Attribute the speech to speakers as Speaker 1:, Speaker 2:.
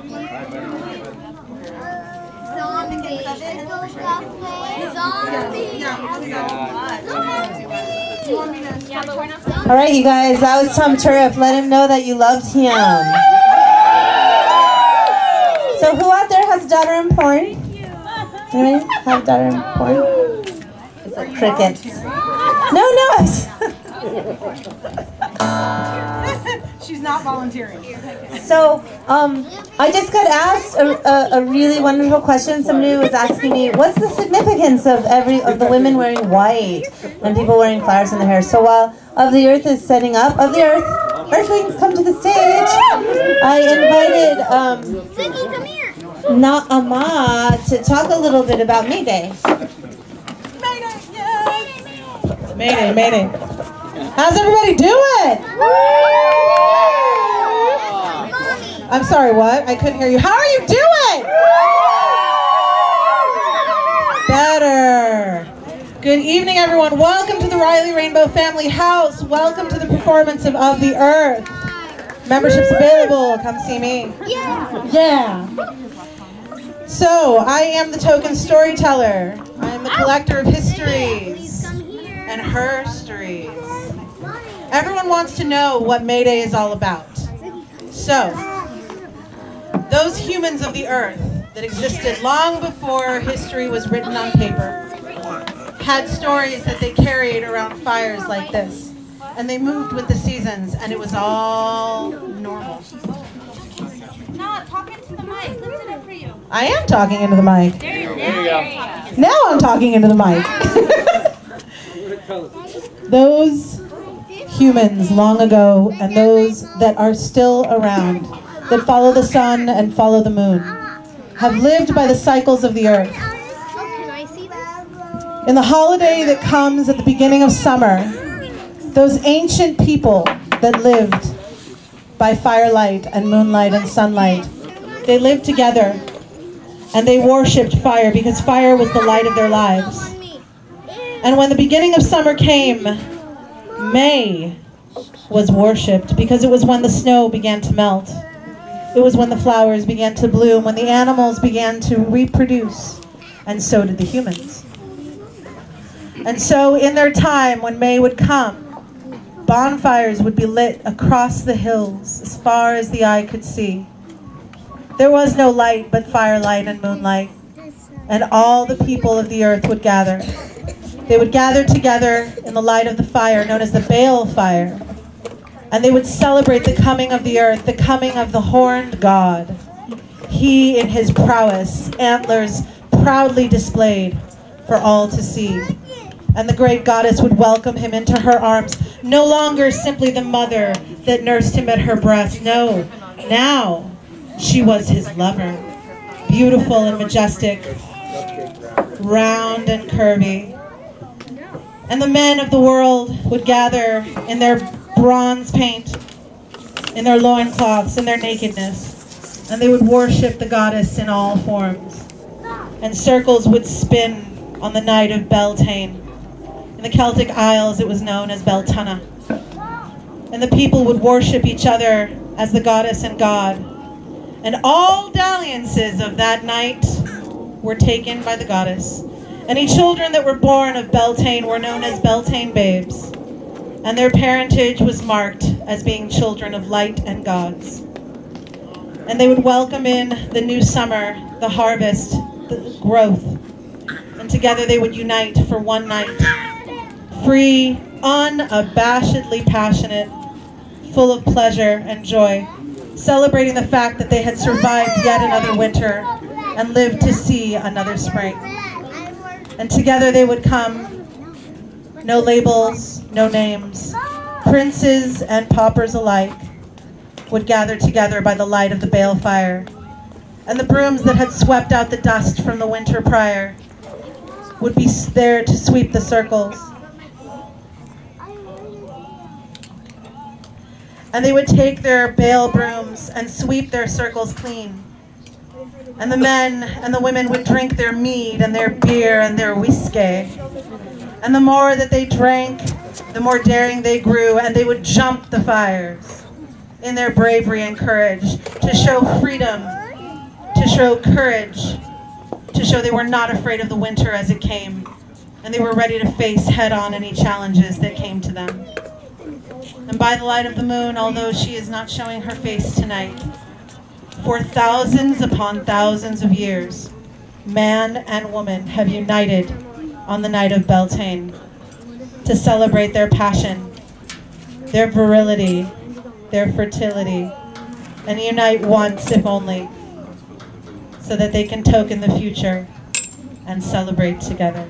Speaker 1: All right, you guys, that was Tom Turif. Let him know that you loved him. So who out there has a daughter in porn? Anybody have a daughter in porn? It's like crickets. No.
Speaker 2: She's not volunteering.
Speaker 1: So, I just got asked a really wonderful question. Somebody was asking me, what's the significance of the women wearing white and people wearing flowers in their hair? So while Of the Earth is setting up, Of the Earth, Earthlings, come to the stage. I invited
Speaker 3: Ziggy, come here.
Speaker 1: Naama to talk a little bit about Mayday.
Speaker 2: Mayday, yes.
Speaker 1: Mayday, Mayday. How's everybody doing? I'm sorry, what? I couldn't hear you. How are you doing? Better. Good evening, everyone. Welcome to the Riley Rainbow Family House. Welcome to the performance of the Earth. Memberships available. Come see me. Yeah. So, I am the token storyteller. I am the collector of histories and herstories. Everyone wants to know what Mayday is all about. So, those humans of the earth that existed long before history was written on paper had stories that they carried around fires like this. And they moved with the seasons, and it was all normal.
Speaker 3: No, talk into the mic. Lift it up for you.
Speaker 1: I am talking into the mic.
Speaker 3: There you go.
Speaker 1: Now I'm talking into the mic. Those humans long ago and those that are still around, that follow the sun and follow the moon, have lived by the cycles of the earth.
Speaker 3: Can I see this?
Speaker 1: In the holiday that comes at the beginning of summer, those ancient people that lived by firelight and moonlight and sunlight, they lived together and they worshipped fire because fire was the light of their lives. And when the beginning of summer came, May was worshipped because it was when the snow began to melt. It was when the flowers began to bloom, when the animals began to reproduce, and so did the humans. And so in their time, when May would come, bonfires would be lit across the hills as far as the eye could see. There was no light but firelight and moonlight, and all the people of the earth would gather. They would gather together in the light of the fire known as the Baal fire, and they would celebrate the coming of the earth, the coming of the horned god. He in his prowess, antlers proudly displayed for all to see. And the great goddess would welcome him into her arms, no longer simply the mother that nursed him at her breast. No, now she was his lover, beautiful and majestic, round and curvy. And the men of the world would gather in their bronze paint, in their loincloths, in their nakedness, and they would worship the goddess in all forms. And circles would spin on the night of Beltane. In the Celtic Isles, it was known as Beltane. And the people would worship each other as the goddess and god. And all dalliances of that night were taken by the goddess. Any children that were born of Beltane were known as Beltane babes. And their parentage was marked as being children of light and gods. And they would welcome in the new summer, the harvest, the growth. And together they would unite for one night. Free, unabashedly passionate, full of pleasure and joy, celebrating the fact that they had survived yet another winter and lived to see another spring. And together they would come, no labels, no names. Princes and paupers alike would gather together by the light of the Baal fire. And the brooms that had swept out the dust from the winter prior would be there to sweep the circles. And they would take their Baal brooms and sweep their circles clean. And the men and the women would drink their mead and their beer and their whiskey. And the more that they drank, the more daring they grew, and they would jump the fires in their bravery and courage to show freedom to show courage, to show they were not afraid of the winter as it came, and they were ready to face head-on any challenges that came to them. And by the light of the moon, although she is not showing her face tonight, for thousands upon thousands of years, man and woman have united on the night of Beltane to celebrate their passion, their virility, their fertility, and unite once, if only, so that they can token the future and celebrate together.